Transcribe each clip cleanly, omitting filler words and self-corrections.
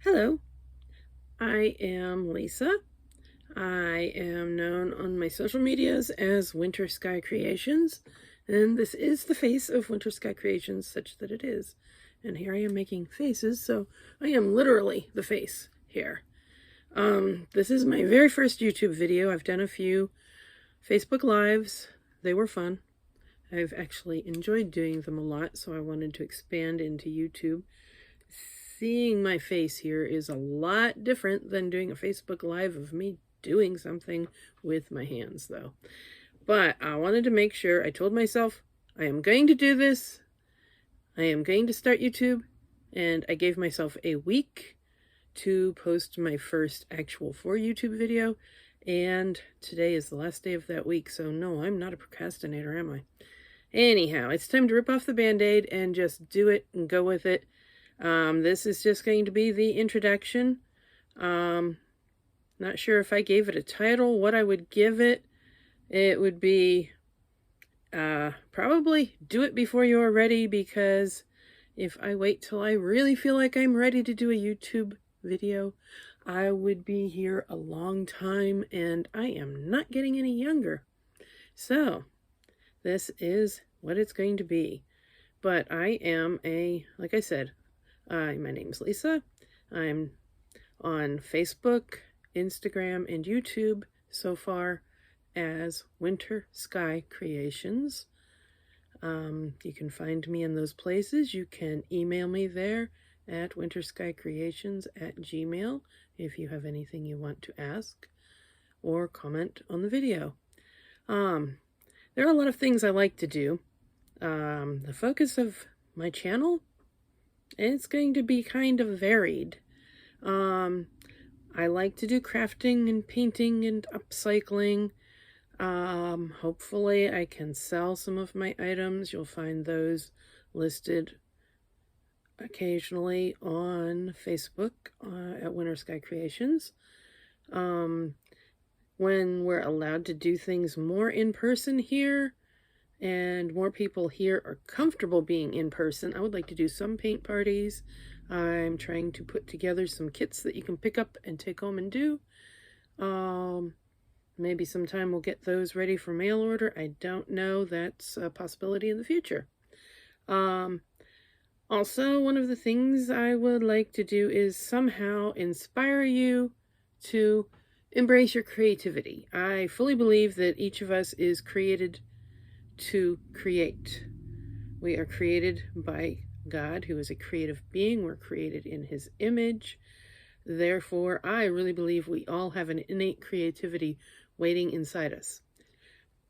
Hello, I am Lisa. I am known on my social medias as Winter Sky Creations, and this is the face of Winter Sky Creations, such that it is. And here I am making faces, so I am literally the face here. This is my very first YouTube video. I've done a few Facebook Lives. They were fun. I've actually enjoyed doing them a lot, so I wanted to expand into YouTube. Seeing my face here is a lot different than doing a Facebook Live of me doing something with my hands, though. But I wanted to make sure, I told myself, I am going to do this. I am going to start YouTube. And I gave myself a week to post my first actual for YouTube video. And today is the last day of that week. So no, I'm not a procrastinator, am I? Anyhow, it's time to rip off the Band-Aid and just do it and go with it. This is just going to be the introduction. Not sure if I gave it a title, what I would give it. It would be probably Do It Before You're Ready, because if I wait till I really feel like I'm ready to do a YouTube video, I would be here a long time, and I am not getting any younger. So, this is what it's going to be. But I am like I said, my name's Lisa. I'm on Facebook, Instagram, and YouTube so far as Winter Sky Creations. You can find me in those places. You can email me there at winterskycreations@gmail.com if you have anything you want to ask or comment on the video. There are a lot of things I like to do. The focus of my channel, it's going to be kind of varied. I like to do crafting and painting and upcycling. Hopefully I can sell some of my items. You'll find those listed occasionally on Facebook at Winter Sky Creations. When we're allowed to do things more in person here, and more people here are comfortable being in person, I would like to do some paint parties. I'm trying to put together some kits that you can pick up and take home and do. Maybe sometime we'll get those ready for mail order. I don't know. That's a possibility in the future. Also, one of the things I would like to do is somehow inspire you to embrace your creativity. I fully believe that each of us is created to create. We are created by God, who is a creative being. We're created in his image. Therefore, I really believe we all have an innate creativity waiting inside us.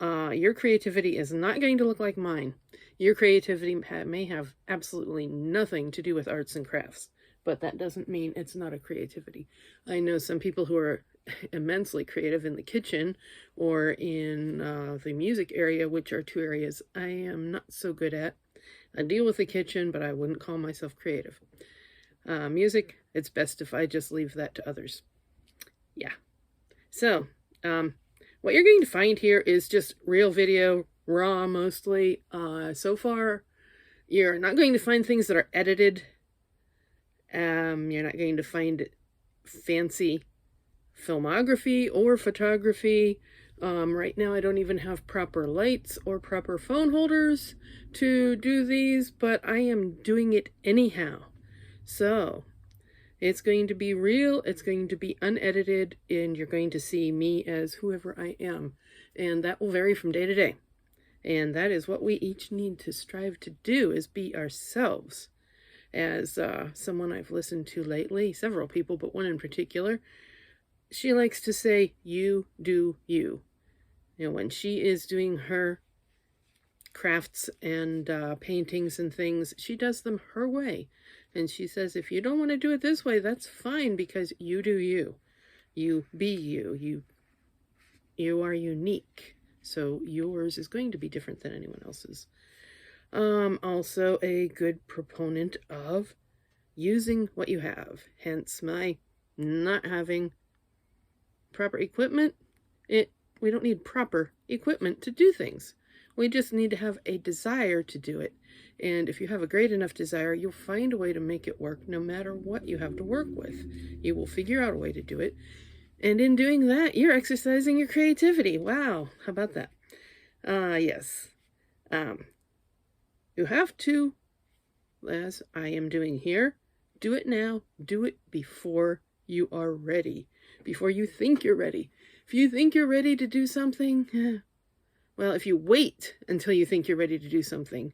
Your creativity is not going to look like mine. Your creativity may have absolutely nothing to do with arts and crafts, but that doesn't mean it's not a creativity. I know some people who are immensely creative in the kitchen or in the music area, which are two areas I am not so good at. I deal with the kitchen, but I wouldn't call myself creative. Music, it's best if I just leave that to others. Yeah. So, what you're going to find here is just real video, raw mostly. So far, you're not going to find things that are edited. You're not going to find fancy filmography or photography. Right now I don't even have proper lights or proper phone holders to do these, but I am doing it anyhow. So it's going to be real, it's going to be unedited, and you're going to see me as whoever I am. And that will vary from day to day. And that is what we each need to strive to do, is be ourselves. As someone I've listened to lately, several people, but one in particular, she likes to say, you do you. You know, when she is doing her crafts and paintings and things, she does them her way. And she says, if you don't want to do it this way, that's fine, because you do you. You be you. You are unique. So yours is going to be different than anyone else's. Also a good proponent of using what you have. Hence my not having proper equipment. We don't need proper equipment to do things. We just need to have a desire to do it. And if you have a great enough desire, you'll find a way to make it work no matter what you have to work with. You will figure out a way to do it. And in doing that, you're exercising your creativity. Wow, how about that? Yes. You have to, as I am doing here, do it now. Do it before you are ready. Before you think you're ready. If you think you're ready to do something, well, if you wait until you think you're ready to do something,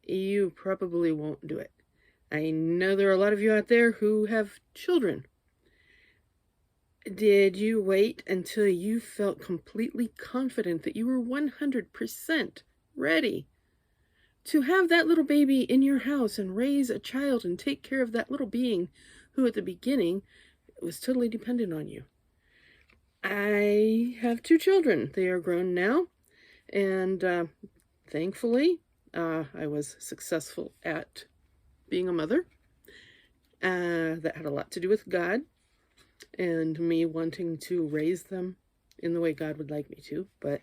you probably won't do it. I know there are a lot of you out there who have children. Did you wait until you felt completely confident that you were 100% ready to have that little baby in your house and raise a child and take care of that little being who at the beginning was totally dependent on you? I have 2 children. They are grown now, and thankfully, I was successful at being a mother. That had a lot to do with God and me wanting to raise them in the way God would like me to. But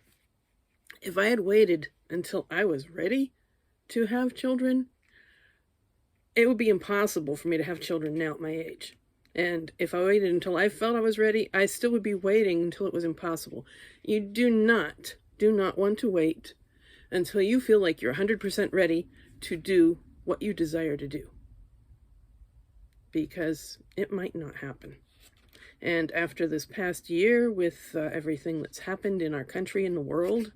if I had waited until I was ready to have children, it would be impossible for me to have children now at my age. And if I waited until I felt I was ready, I still would be waiting until it was impossible. You do not want to wait until you feel like you're 100% ready to do what you desire to do, because it might not happen. And after this past year with everything that's happened in our country and the world,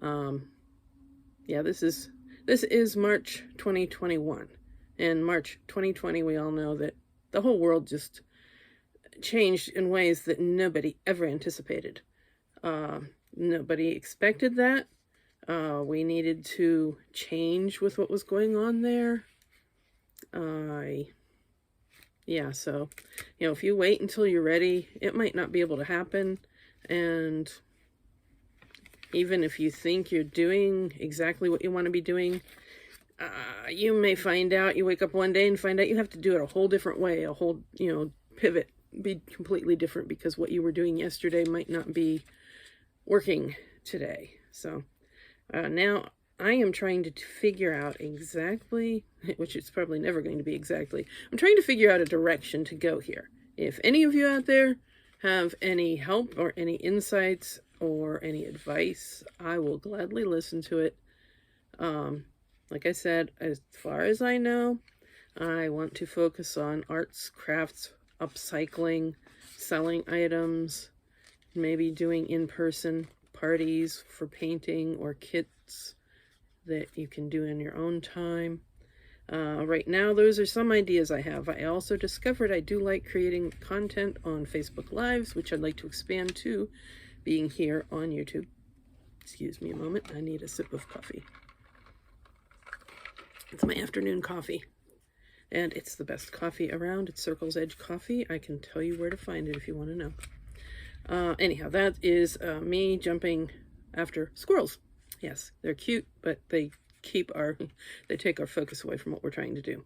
yeah, this is March 2021. And March 2020, we all know that the whole world just changed in ways that nobody ever anticipated. Nobody expected that. We needed to change with what was going on there. Yeah, so, if you wait until you're ready, it might not be able to happen. And even if you think you're doing exactly what you want to be doing, you may find out, you wake up one day and find out you have to do it a whole different way, a whole, pivot, be completely different because what you were doing yesterday might not be working today. So now I am trying to figure out exactly, which it's probably never going to be exactly, I'm trying to figure out a direction to go here. If any of you out there have any help or any insights or any advice, I will gladly listen to it. Like I said, as far as I know, I want to focus on arts, crafts, upcycling, selling items, maybe doing in-person parties for painting or kits that you can do in your own time. Right now, those are some ideas I have. I also discovered I do like creating content on Facebook Lives, which I'd like to expand to being here on YouTube. Excuse me a moment. I need a sip of coffee. It's my afternoon coffee, and it's the best coffee around. It's Circle's Edge coffee. I can tell you where to find it if you want to know. Anyhow, that is me jumping after squirrels. Yes, they're cute, but they take our focus away from what we're trying to do.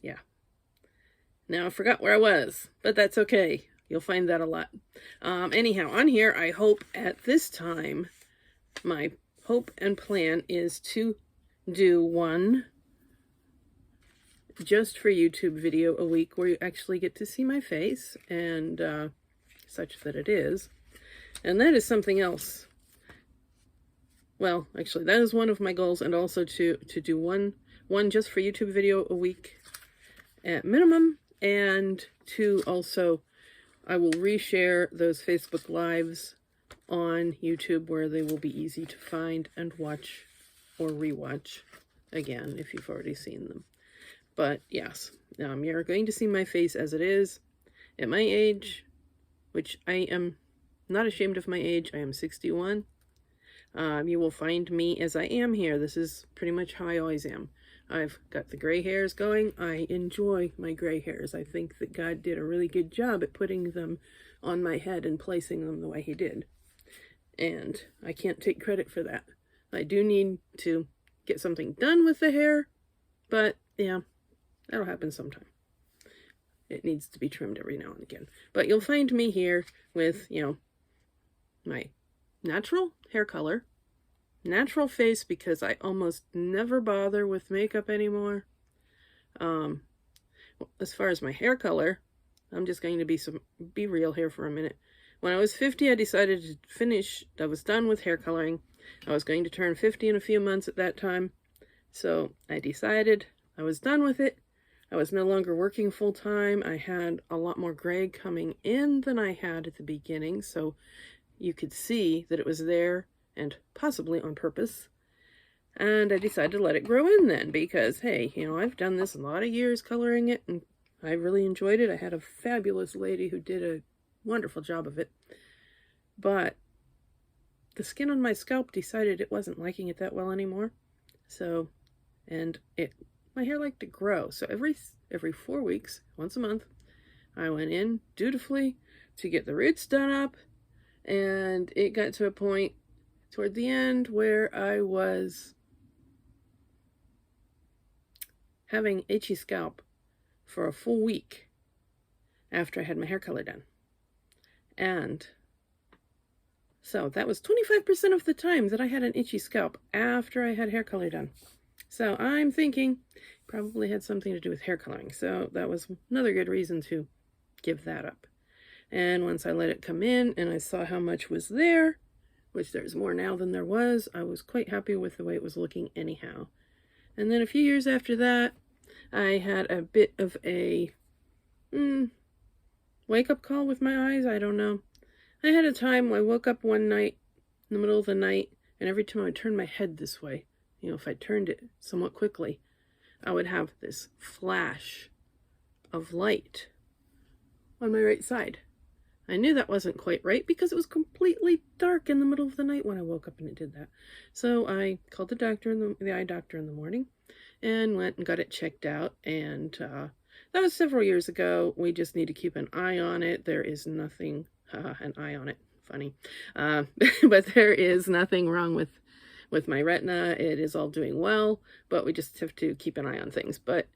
Yeah. Now I forgot where I was, but that's okay. You'll find that a lot. Anyhow, on here, I hope at this time, my hope and plan is to do one just for YouTube video a week where you actually get to see my face, and such that it is. And that is something else. Well, actually, that is one of my goals, and also to do one just for YouTube video a week at minimum, and to also, I will reshare those Facebook Lives on YouTube where they will be easy to find and watch or rewatch again if you've already seen them. But yes, you're going to see my face as it is at my age, which I am not ashamed of my age. I am 61. You will find me as I am here. This is pretty much how I always am. I've got the gray hairs going. I enjoy my gray hairs. I think that God did a really good job at putting them on my head and placing them the way he did. And I can't take credit for that. I do need to get something done with the hair, but yeah, that'll happen sometime. It needs to be trimmed every now and again. But you'll find me here with, my natural hair color, natural face because I almost never bother with makeup anymore. Um, as far as my hair color, I'm just going to be real here for a minute. When I was 50, I decided to finish. I was done with hair coloring. I was going to turn 50 in a few months at that time. So I decided I was done with it. I was no longer working full time. I had a lot more gray coming in than I had at the beginning. So you could see that it was there and possibly on purpose. And I decided to let it grow in then because, hey, I've done this a lot of years coloring it and I really enjoyed it. I had a fabulous lady who did a wonderful job of it. But the skin on my scalp decided it wasn't liking it that well anymore. So, and my hair liked to grow. So every 4 weeks, once a month, I went in dutifully to get the roots done up. And it got to a point toward the end where I was having itchy scalp for a full week after I had my hair color done. And so that was 25% of the time that I had an itchy scalp after I had hair color done. So I'm thinking probably had something to do with hair coloring. So that was another good reason to give that up. And once I let it come in and I saw how much was there, which there's more now than there was, I was quite happy with the way it was looking anyhow. And then a few years after that, I had a bit of a wake-up call with my eyes. I don't know. I had a time I woke up one night in the middle of the night, and every time I turned my head this way, if I turned it somewhat quickly, I would have this flash of light on my right side. I knew that wasn't quite right because it was completely dark in the middle of the night when I woke up and it did that. So I called the eye doctor in the morning and went and got it checked out. And that was several years ago. We just need to keep an eye on it. There is nothing, an eye on it, funny. But there is nothing wrong with my retina. It is all doing well, but we just have to keep an eye on things. But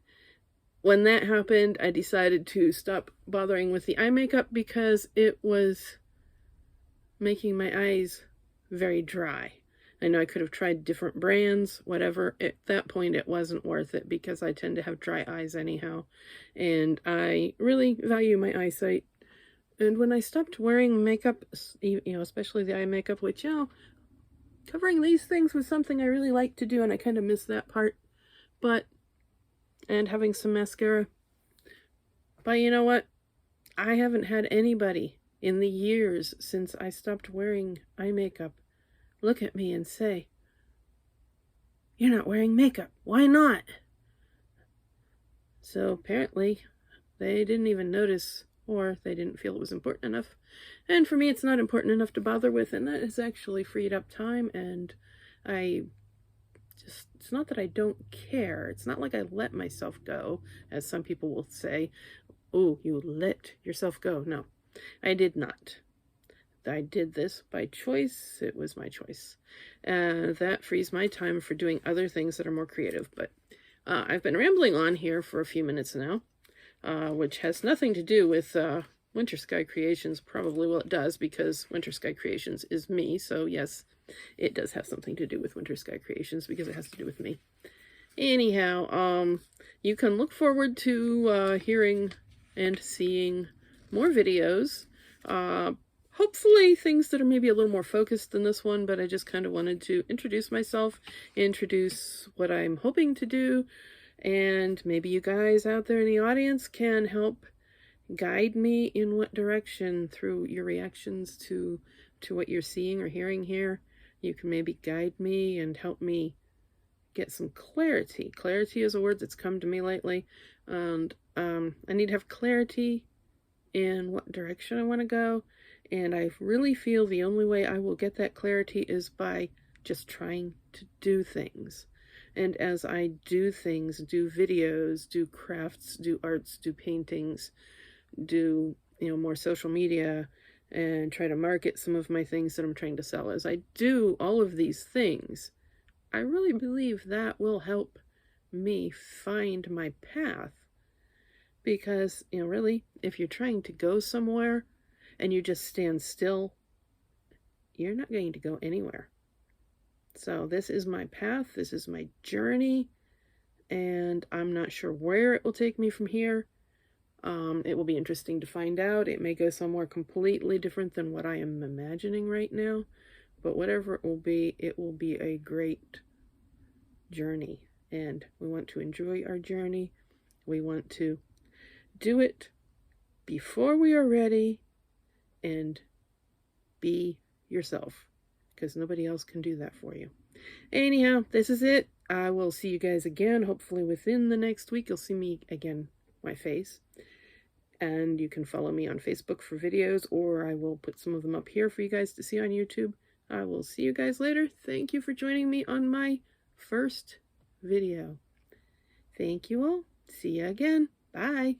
when that happened, I decided to stop bothering with the eye makeup because it was making my eyes very dry. I know I could have tried different brands, whatever. At that point, it wasn't worth it because I tend to have dry eyes anyhow. And I really value my eyesight. And when I stopped wearing makeup, especially the eye makeup, which, covering these things was something I really liked to do, and I kind of missed that part. And having some mascara. But you know what? I haven't had anybody in the years since I stopped wearing eye makeup look at me and say, "You're not wearing makeup. Why not?" So apparently they didn't even notice, or they didn't feel it was important enough. And for me, it's not important enough to bother with, and that has actually freed up time. And it's not that I don't care. It's not like I let myself go, as some people will say. Oh, you let yourself go. No, I did not. I did this by choice. It was my choice. That frees my time for doing other things that are more creative. But I've been rambling on here for a few minutes now, which has nothing to do with Winter Sky Creations. Probably, well, it does, because Winter Sky Creations is me. So yes, it does have something to do with Winter Sky Creations because it has to do with me. Anyhow, you can look forward to hearing and seeing more videos. Hopefully things that are maybe a little more focused than this one, but I just kind of wanted to introduce myself, introduce what I'm hoping to do, and maybe you guys out there in the audience can help guide me in what direction through your reactions to what you're seeing or hearing here. You can maybe guide me and help me get some clarity. Clarity is a word that's come to me lately, and I need to have clarity in what direction I want to go, and I really feel the only way I will get that clarity is by just trying to do things. And as I do things, do videos, do crafts, do arts, do paintings, do more social media, and try to market some of my things that I'm trying to sell, as I do all of these things, I really believe that will help me find my path. Because, really, if you're trying to go somewhere and you just stand still, you're not going to go anywhere. So this is my path, this is my journey, and I'm not sure where it will take me from here. It will be interesting to find out. It may go somewhere completely different than what I am imagining right now, but whatever it will be a great journey, and we want to enjoy our journey. We want to do it before we are ready and be yourself, because nobody else can do that for you. Anyhow, this is it. I will see you guys again. Hopefully within the next week, you'll see me again, my face. And you can follow me on Facebook for videos, or I will put some of them up here for you guys to see on YouTube. I will see you guys later. Thank you for joining me on my first video. Thank you all. See you again. Bye.